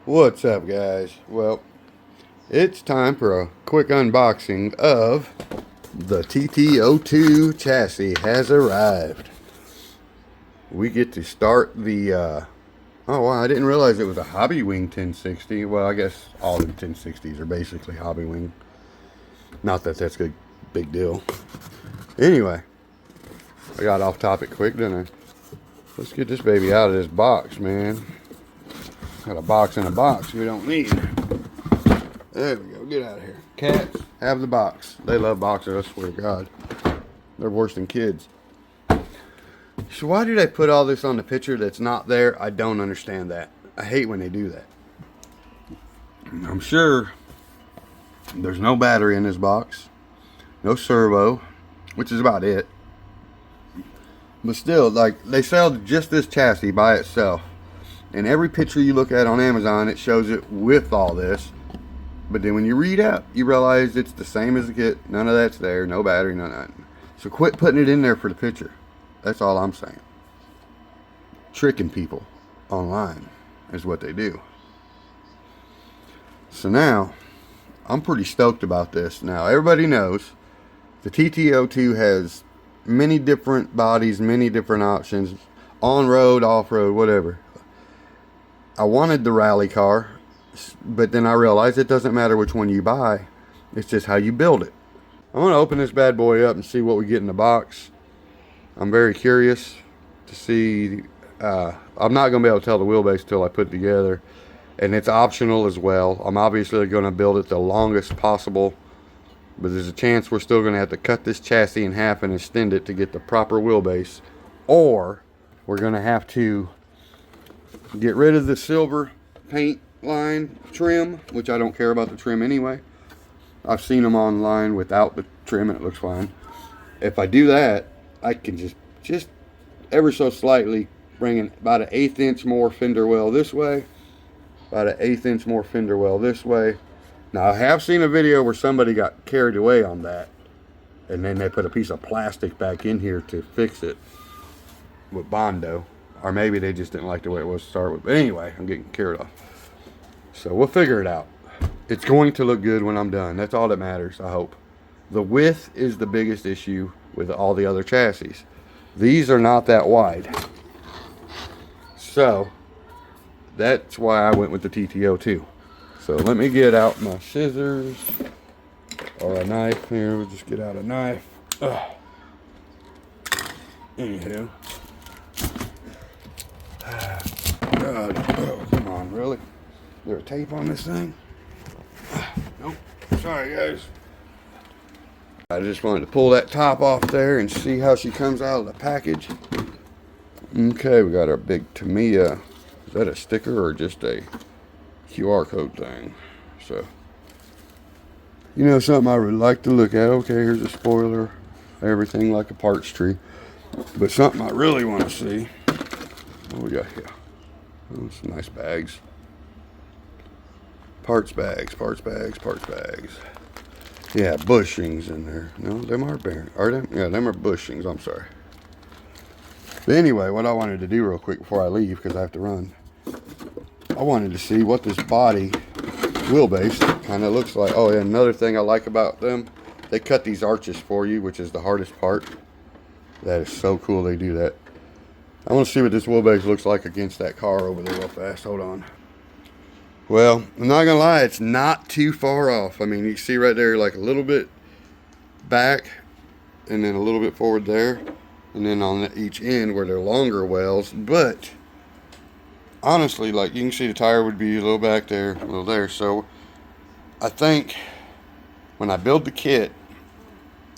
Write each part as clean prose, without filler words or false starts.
What's up, guys? Well, it's time for a quick unboxing of the TT02 chassis has arrived. We get to start the oh wow, I didn't realize it was a Hobby Wing 1060. Well, I guess all the 1060s are basically Hobby Wing. Not that that's a big deal. Anyway, I got off topic quick, didn't I? Let's get this baby out of this box, man. Got a box in a box we don't need. There we go. Get out of here. Cats have the box. They love boxes, I swear to God. They're worse than kids. So why do they put all this on the picture that's not there? I don't understand that. I hate when they do that. I'm sure there's no battery in this box. No servo, which is about it. But still, like, they sell just this chassis by itself. And every picture you look at on Amazon, it shows it with all this. But then when you read out, you realize it's the same as the kit. None of that's there. No battery, none of that. So quit putting it in there for the picture. That's all I'm saying. Tricking people online is what they do. So now, I'm pretty stoked about this. Now, everybody knows the TT02 has many different bodies, many different options. On-road, off-road, whatever. I wanted the rally car, but then I realized it doesn't matter which one you buy. It's just how you build it. I'm going to open this bad boy up and see what we get in the box. I'm very curious to see. I'm not going to be able to tell the wheelbase until I put it together. And it's optional as well. I'm obviously going to build it the longest possible. But there's a chance we're still going to have to cut this chassis in half and extend it to get the proper wheelbase. Or we're going to have to get rid of the silver paint line trim, which I don't care about the trim anyway. I've seen them online without the trim and it looks fine. If I do that, I can just ever so slightly bring in about an 1/8 inch more fender well this way, about an 1/8 inch more fender well this way. Now, I have seen a video where somebody got carried away on that, and then they put a piece of plastic back in here to fix it with Bondo. Or maybe they just didn't like the way it was to start with. But anyway, I'm getting carried off. So we'll figure it out. It's going to look good when I'm done. That's all that matters, I hope. The width is the biggest issue with all the other chassis. These are not that wide. So that's why I went with the TT02. So let me get out my scissors or a knife here. We'll just get out a knife. Anywho. God, oh, come on, really? Is there a tape on this thing? Nope. Sorry, guys. I just wanted to pull that top off there and see how she comes out of the package. Okay, we got our big TAMIYA. Is that a sticker or just a QR code thing? So, you know, something I would like to look at. Okay, here's a spoiler. Everything like a parts tree. But something I really want to see. What we got here? Oh, some nice bags. Parts bags, parts bags, parts bags. Yeah, bushings in there. No, them are bearing. Are them? Yeah, them are bushings. I'm sorry. But anyway, what I wanted to do real quick before I leave, because I have to run, I wanted to see what this body wheelbase kind of looks like. Oh, yeah, another thing I like about them, they cut these arches for you, which is the hardest part. That is so cool they do that. I want to see what this wheelbase looks like against that car over there real fast. Hold on. Well, I'm not going to lie, it's not too far off. I mean, you see right there, like a little bit back, and then a little bit forward there, and then on each end where they're longer wells. But, honestly, like, you can see the tire would be a little back there, a little there. So, I think when I build the kit,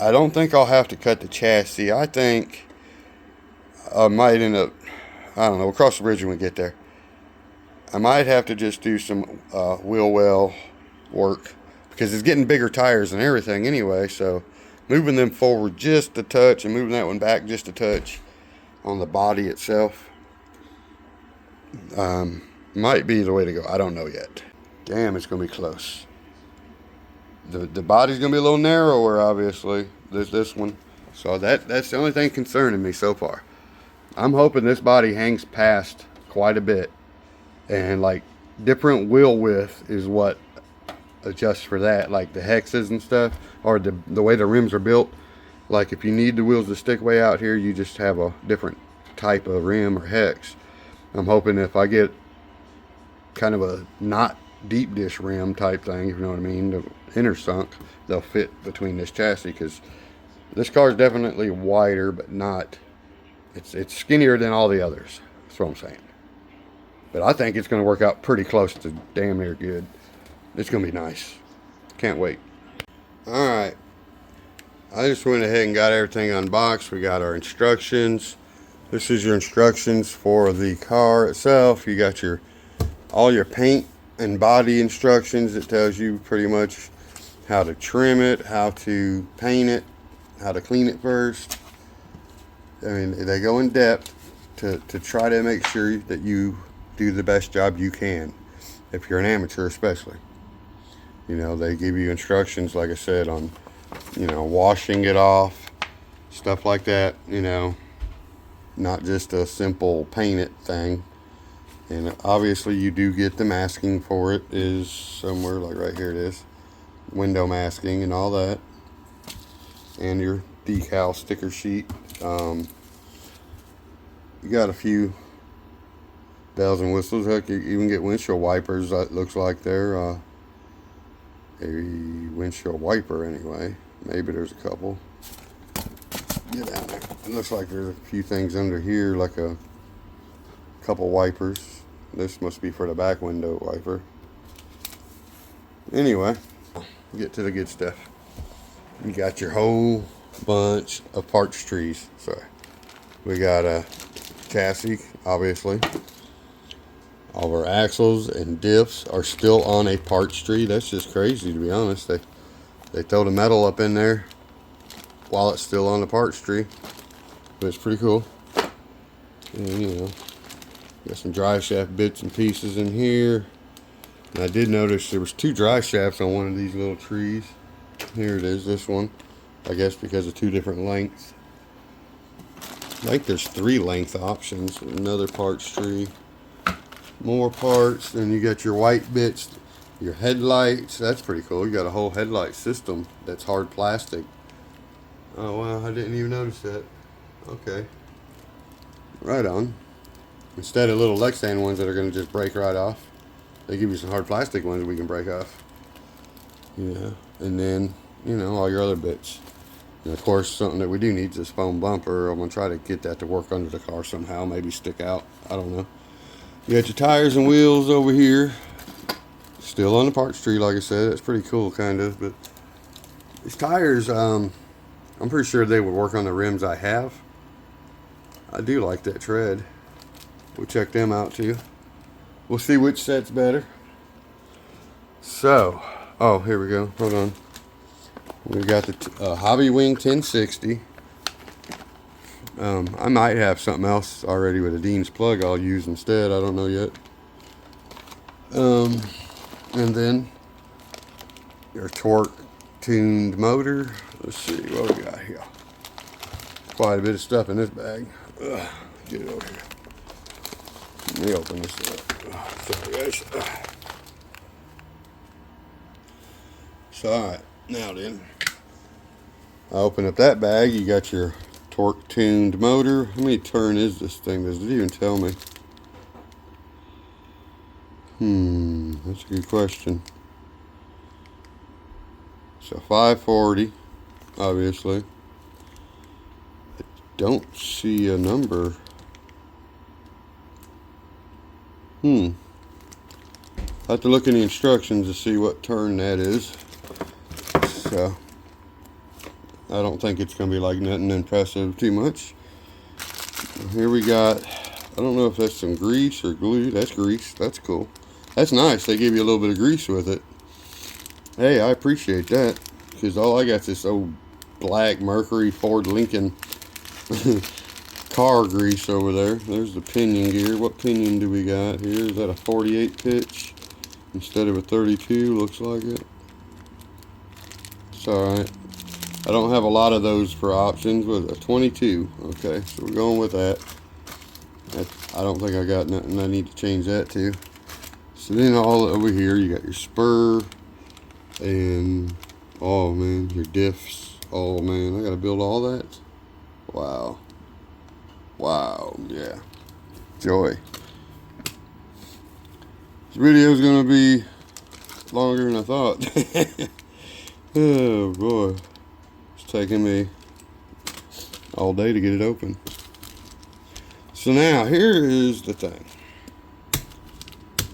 I don't think I'll have to cut the chassis. I think I might end up, I don't know, we'll cross the bridge when we get there. I might have to just do some wheel well work because it's getting bigger tires and everything anyway. So moving them forward just a touch and moving that one back just a touch on the body itself might be the way to go. I don't know yet. Damn, it's going to be close. The body's going to be a little narrower, obviously, this one. So that's the only thing concerning me so far. I'm hoping this body hangs past quite a bit. And like different wheel width is what adjusts for that, like the hexes and stuff, or the way the rims are built. Like if you need the wheels to stick way out here, you just have a different type of rim or hex. I'm hoping if I get kind of a not deep dish rim type thing, if you know what I mean, the inner sunk, they'll fit between this chassis, because this car is definitely wider, but not, it's skinnier than all the others. That's what I'm saying. But I think it's going to work out pretty close to damn near good. It's going to be nice. Can't wait. Alright. I just went ahead and got everything unboxed. We got our instructions. This is your instructions for the car itself. You got all your paint and body instructions. It tells you pretty much how to trim it, how to paint it, how to clean it first. I mean, they go in depth to try to make sure that you do the best job you can, if you're an amateur especially. You know, they give you instructions, like I said, on, you know, washing it off, stuff like that, you know, not just a simple paint it thing. And obviously you do get the masking for it, is somewhere, like right here it is, window masking and all that, and your decal sticker sheet. You got a few bells and whistles. Heck, you even get windshield wipers. That looks like they're a windshield wiper anyway. Maybe there's a couple. Get down there. It looks like there's a few things under here, like a couple wipers. This must be for the back window wiper. Anyway, get to the good stuff. You got your whole bunch of parts trees. So we got a chassis, obviously. All of our axles and diffs are still on a parts tree. That's just crazy, to be honest. They throw the metal up in there while it's still on the parts tree, but it's pretty cool. And you know, got some drive shaft bits and pieces in here. And I did notice there was 2 drive shafts on one of these little trees. Here it is, this one. I guess because of 2 different lengths. I think there's 3 length options. Another parts tree. More parts. Then you got your white bits, your headlights. That's pretty cool. You got a whole headlight system that's hard plastic. Oh wow, I didn't even notice that. Okay. Right on. Instead of little Lexan ones that are going to just break right off, they give you some hard plastic ones we can break off. Yeah. And then, you know, all your other bits. And of course, something that we do need is this foam bumper. I'm going to try to get that to work under the car somehow. Maybe stick out. I don't know. You got your tires and wheels over here. Still on the parts tree, like I said. That's pretty cool, kind of. But these tires, I'm pretty sure they would work on the rims I have. I do like that tread. We'll check them out too. We'll see which set's better. So, oh, here we go. Hold on. We got the Hobby Wing 1060. I might have something else already with a Dean's plug I'll use instead. I don't know yet. And then your torque tuned motor. Let's see what we got here. Quite a bit of stuff in this bag. Get it over here. Let me open this up. Sorry guys. So alright, now then. I open up that bag. You got your torque tuned motor. How many turn is this thing? Does it even tell me? That's a good question. So 540, obviously. I don't see a number. I have to look in the instructions to see what turn that is. So I don't think it's going to be like nothing impressive too much. Here we got, I don't know if that's some grease or glue. That's grease. That's cool. That's nice. They give you a little bit of grease with it. Hey, I appreciate that, because all I got is this old black Mercury Ford Lincoln car grease over there. There's the pinion gear. What pinion do we got here? Is that a 48 pitch instead of a 32? Looks like it. It's alright. I don't have a lot of those for options. With a 22. Okay, so we're going with that. I don't think I got nothing I need to change that to. So then all over here you got your spur and, oh man, your diffs. Oh man, I gotta build all that. Wow. Wow, yeah. Joy. This video is gonna be longer than I thought. Oh boy. It's taking me all day to get it open. So now here is the thing.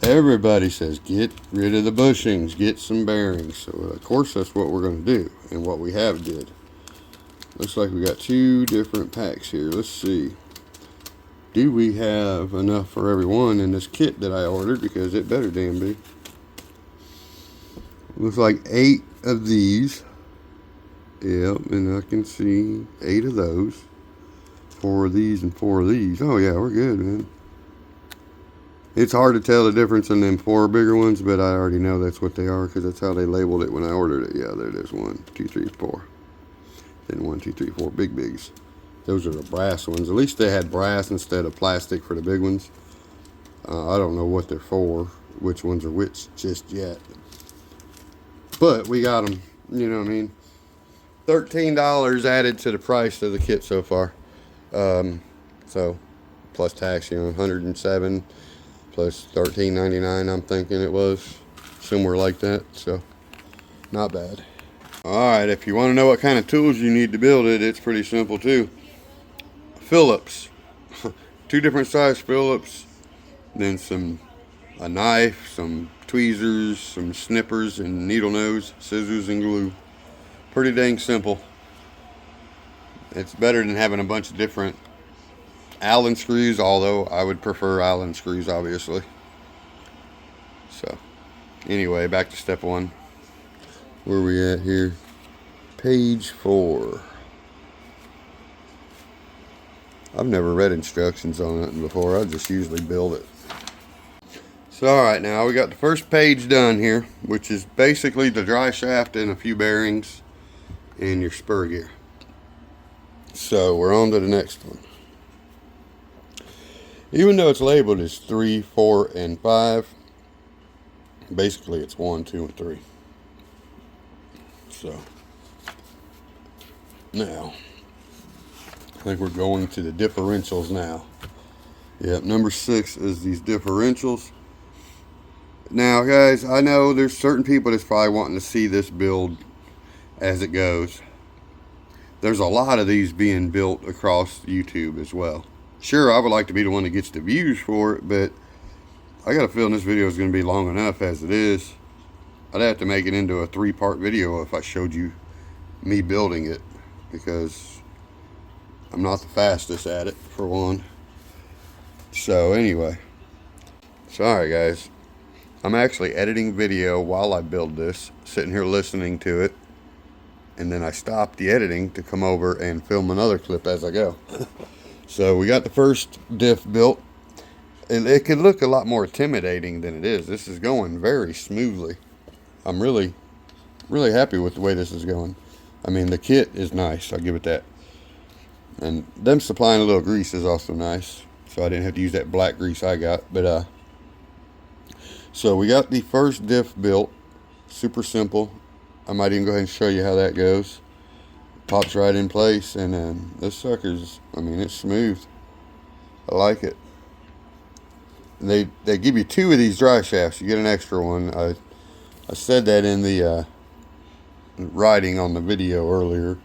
Everybody says get rid of the bushings, get some bearings. So of course that's what we're going to do, and what we have did. Looks like we got 2 different packs here. Let's see. Do we have enough for everyone in this kit that I ordered? Because it better damn be. Looks like 8 of these. Yep, and I can see 8 of those. 4 of these and 4 of these. Oh yeah, we're good, man. It's hard to tell the difference in them 4 bigger ones, but I already know that's what they are because that's how they labeled it when I ordered it. Yeah, there it is. 1, 2, 3, 4. Then 1, 2, 3, 4 big bigs. Those are the brass ones. At least they had brass instead of plastic for the big ones. I don't know what they're for, which ones are which just yet. But we got them, you know what I mean? $13 added to the price of the kit so far. So plus tax, you know, 107 plus $13.99, I'm thinking it was somewhere like that. So not bad. Alright, if you want to know what kind of tools you need to build it, it's pretty simple too. Phillips. 2 different size Phillips, then a knife, some tweezers, some snippers and needle nose, scissors and glue. Pretty dang simple. It's better than having a bunch of different Allen screws, although I would prefer Allen screws, obviously. So, anyway, back to step 1. Where are we at here? Page 4. I've never read instructions on it before. I just usually build it. So, alright, now we got the first page done here, which is basically the dry shaft and a few bearings and your spur gear. So, we're on to the next one. Even though it's labeled as 3, 4, and 5, basically it's 1, 2, and 3. So, now, I think we're going to the differentials now. Yep, number 6 is these differentials. Now, guys, I know there's certain people that's probably wanting to see this build as it goes. There's a lot of these being built across YouTube as well. Sure, I would like to be the one that gets the views for it, but I got a feeling this video is going to be long enough as it is. I'd have to make it into a 3-part video if I showed you me building it, because I'm not the fastest at it, for one. So anyway, sorry guys, I'm actually editing video while I build this, sitting here listening to it, and then I stop the editing to come over and film another clip as I go. So we got the first diff built. It could look a lot more intimidating than it is. This is going very smoothly. I'm really happy with the way this is going. I mean, the kit is nice, I'll give it that. And them supplying a little grease is also nice. So I didn't have to use that black grease I got. But so we got the first diff built. Super simple. I might even go ahead and show you how that goes. Pops right in place, and then this sucker's, I mean, it's smooth. I like it. They give you 2 of these dry shafts. You get an extra one. I said that in the writing on the video earlier,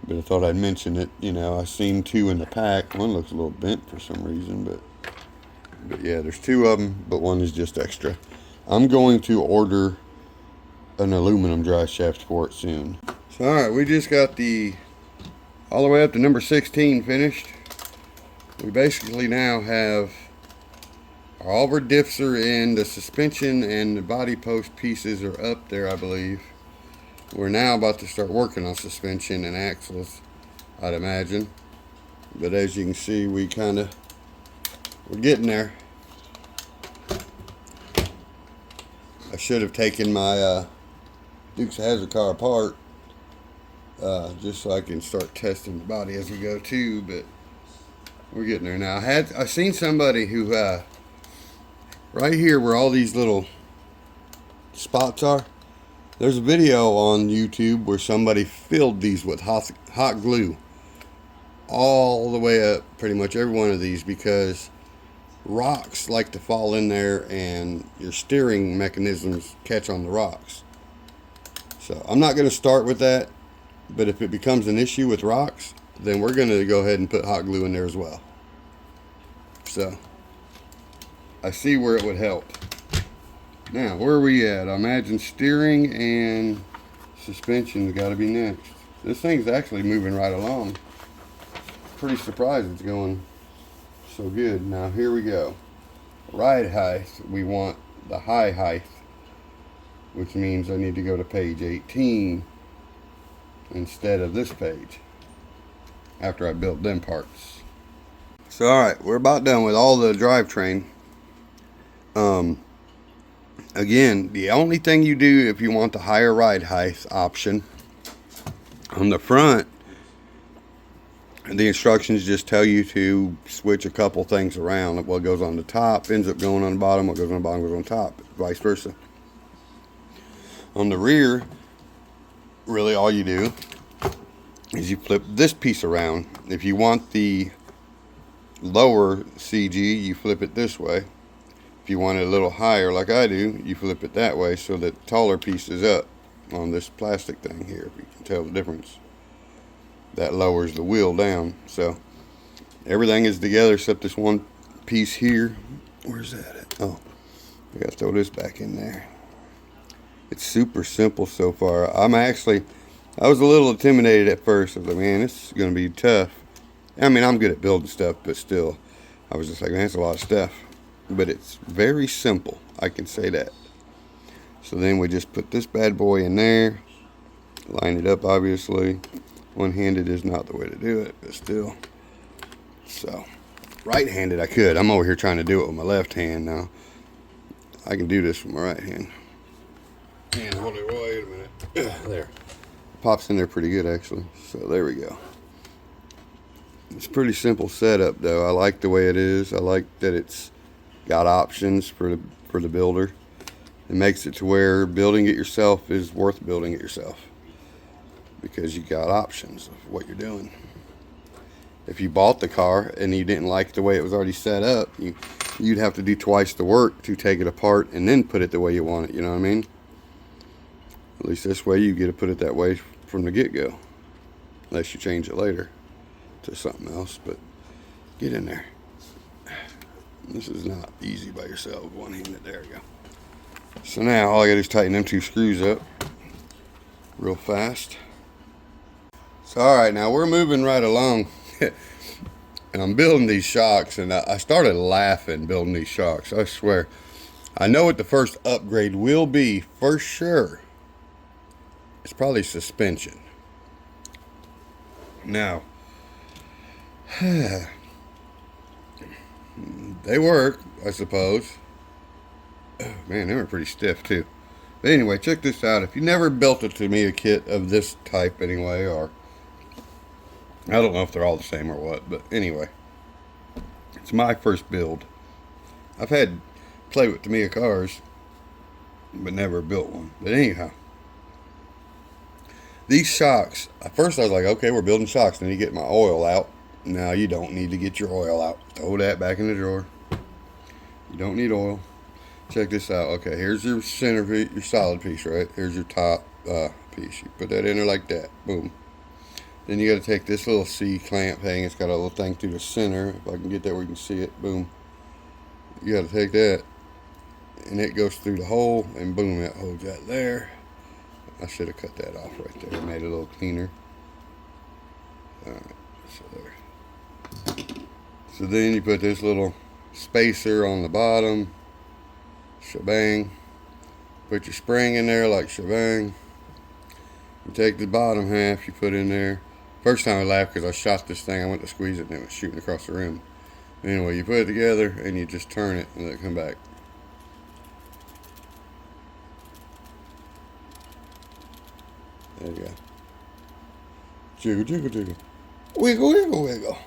but I thought I'd mention it. You know, I seen 2 in the pack. One looks a little bent for some reason, but yeah, there's 2 of them, but one is just extra. I'm going to order an aluminum dry shaft for it soon. So alright, we just got all the way up to number 16 finished. We basically now have all of our diffs are in, the suspension and the body post pieces are up there, I believe. We're now about to start working on suspension and axles, I'd imagine. But as you can see, we're getting there. I should have taken my Dukes of Hazzard car apart just so I can start testing the body as we go too, but we're getting there now. I seen somebody who right here where all these little spots are, there's a video on YouTube where somebody filled these with hot glue all the way up, pretty much every one of these, because rocks like to fall in there and your steering mechanisms catch on the rocks. So I'm not going to start with that, but if it becomes an issue with rocks, then we're going to go ahead and put hot glue in there as well. So I see where it would help. Now, where are we at? I imagine steering and suspension's got to be next. This thing's actually moving right along. Pretty surprised it's going so good. Now, here we go. Ride height. We want the high height, which means I need to go to page 18 instead of this page after I built them parts. So, alright, we're about done with all the drivetrain. Again, the only thing you do if you want the higher ride height option, on the front, the instructions just tell you to switch a couple things around. What goes on the top ends up going on the bottom, what goes on the bottom goes on top, vice versa. On the rear, really all you do is you flip this piece around. If you want the lower CG, you flip it this way. If you want it a little higher like I do, you flip it that way so that the taller piece is up on this plastic thing here, if you can tell the difference. That lowers the wheel down. So everything is together except this one piece here. Where's that at? Oh, I gotta throw this back in there. It's super simple so far. I was a little intimidated at first. I was like, man, this is gonna be tough. I mean, I'm good at building stuff, but still, I was just like, man, it's a lot of stuff. But it's very simple, I can say that. So then we just put this bad boy in there, line it up, obviously. One-handed is not the way to do it, but still. So, right-handed I could. I'm over here trying to do it with my left hand now. I can do this with my right hand. And hold it, wait a minute. There. Pops in there pretty good, actually. So there we go. It's a pretty simple setup, though. I like the way it is. I like that it's got options for the builder. It makes it to where building it yourself is worth building it yourself, because you got options of what you're doing. If you bought the car and you didn't like the way it was already set up, you'd have to do twice the work to take it apart and then put it the way you want it, you know what I mean? At least this way you get to put it that way from the get-go, unless you change it later to something else. But get in there. This is not easy by yourself, one-handed. There we go. So now all I gotta do is tighten them two screws up real fast. So alright, now we're moving right along. And I'm building these shocks, and I started laughing building these shocks, I swear. I know what the first upgrade will be for sure. It's probably suspension. Now, they work, I suppose. Oh, man, they were pretty stiff too. But anyway, check this out. If you never built a TAMIYA kit of this type anyway, or I don't know if they're all the same or what, but anyway, it's my first build. I've had play with TAMIYA cars, but never built one. But anyhow, these shocks, at first I was like, okay, we're building shocks. Then you get my oil out. Now you don't need to get your oil out. Throw that back in the drawer. You don't need oil. Check this out. Okay, here's your center piece, your solid piece, right? Here's your top piece. You put that in there like that. Boom. Then you got to take this little C-clamp thing. It's got a little thing through the center. If I can get that where you can see it. Boom. You got to take that, and it goes through the hole, and boom, that holds that there. I should have cut that off right there. Made it a little cleaner. Alright, so there. So then you put this little spacer on the bottom. Shebang. Put your spring in there like shebang. You take the bottom half, you put in there. First time I laughed because I shot this thing, I went to squeeze it and it was shooting across the rim. Anyway, you put it together and you just turn it and let it come back. There you go. Jiggle, jiggle, jiggle. Wiggle, wiggle, wiggle.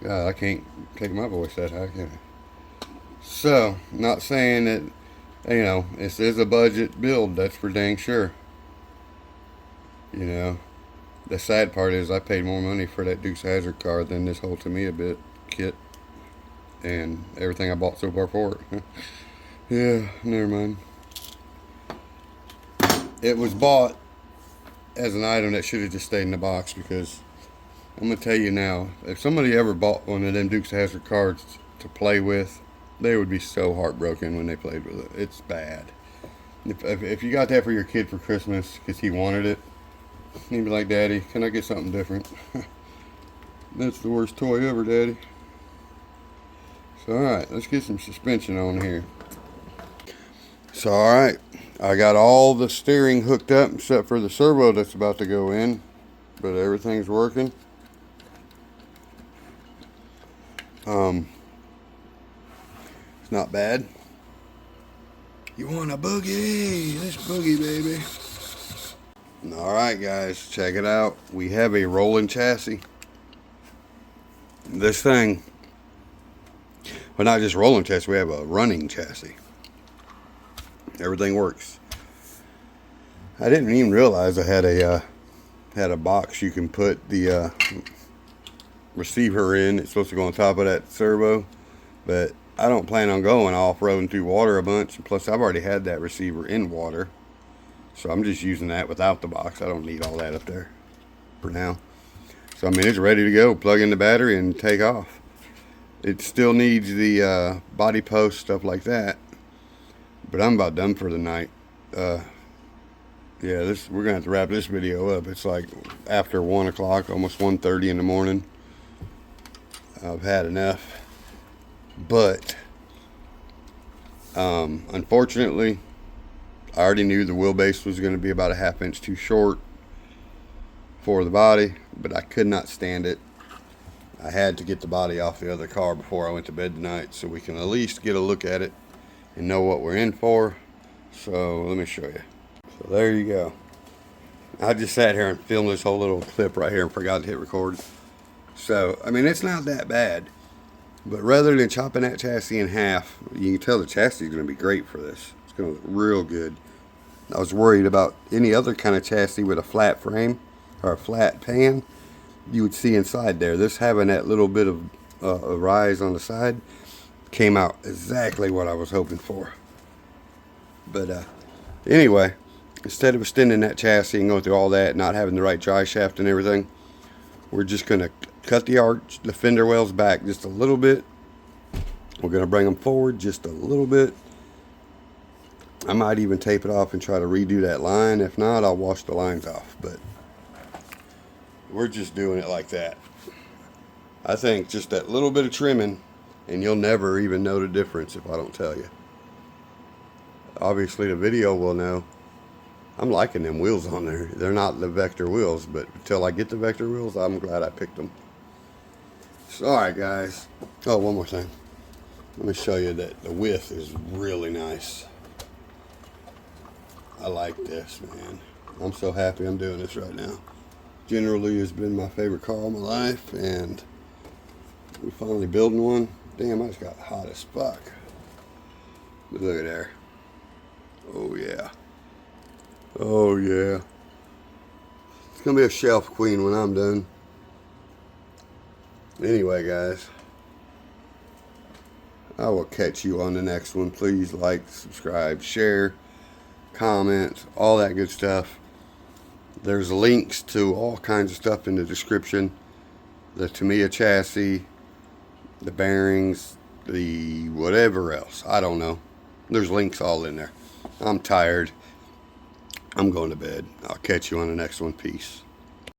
God, I can't take my voice that high, can I? So, not saying that, you know, this is a budget build, that's for dang sure. You know, the sad part is I paid more money for that Dukes Hazzard car than this whole TAMIYA bit kit and everything I bought so far for it. Yeah, never mind. It was bought as an item that should have just stayed in the box, because I'm going to tell you now, if somebody ever bought one of them Dukes Hazzard cards to play with, they would be so heartbroken when they played with it. It's bad. If you got that for your kid for Christmas because he wanted it, he'd be like, Daddy, can I get something different? That's the worst toy ever, Daddy. So, alright, let's get some suspension on here. So, alright, I got all the steering hooked up except for the servo that's about to go in, but everything's working. It's not bad. You want a boogie? Let's boogie, baby. Alright guys, check it out. We have a rolling chassis. This thing, well, not just rolling chassis, we have a running chassis. Everything works. I didn't even realize I had a box you can put the receiver in. It's supposed to go on top of that servo, but I don't plan on going off-roading through water a bunch. Plus, I've already had that receiver in water, so I'm just using that without the box. I don't need all that up there for now. So, I mean, it's ready to go. Plug in the battery and take off. It still needs the body post, stuff like that, but I'm about done for the night. Yeah, we're gonna have to wrap this video up. It's like after 1 o'clock, almost 1:30 in the morning. I've had enough. But unfortunately, I already knew the wheelbase was going to be about a ½ inch too short for the body, but I could not stand it. I had to get the body off the other car before I went to bed tonight, so we can at least get a look at it and know what we're in for. So let me show you. So there you go. I just sat here and filmed this whole little clip right here and forgot to hit record. So, I mean, it's not that bad. But rather than chopping that chassis in half, you can tell the chassis is going to be great for this. It's going to look real good. I was worried about any other kind of chassis with a flat frame or a flat pan. You would see inside there. This having that little bit of a rise on the side came out exactly what I was hoping for. But anyway, instead of extending that chassis and going through all that, not having the right drive shaft and everything, we're just going to cut the arch, the fender wells back just a little bit. We're going to bring them forward just a little bit. I might even tape it off and try to redo that line. If not, I'll wash the lines off. But we're just doing it like that. I think just that little bit of trimming, and you'll never even know the difference if I don't tell you. Obviously, the video will know. I'm liking them wheels on there. They're not the Vector wheels, but until I get the Vector wheels, I'm glad I picked them. So, alright guys. Oh, one more thing. Let me show you that the width is really nice. I like this, man. I'm so happy I'm doing this right now. Generally, it's been my favorite car all my life, and we're finally building one. Damn, I just got hot as fuck. But look at there. Oh, yeah. Oh, yeah. It's going to be a shelf queen when I'm done. Anyway, guys, I will catch you on the next one. Please like, subscribe, share, comment, all that good stuff. There's links to all kinds of stuff in the description. The TAMIYA chassis, the bearings, the whatever else. I don't know. There's links all in there. I'm tired. I'm going to bed. I'll catch you on the next one. Peace.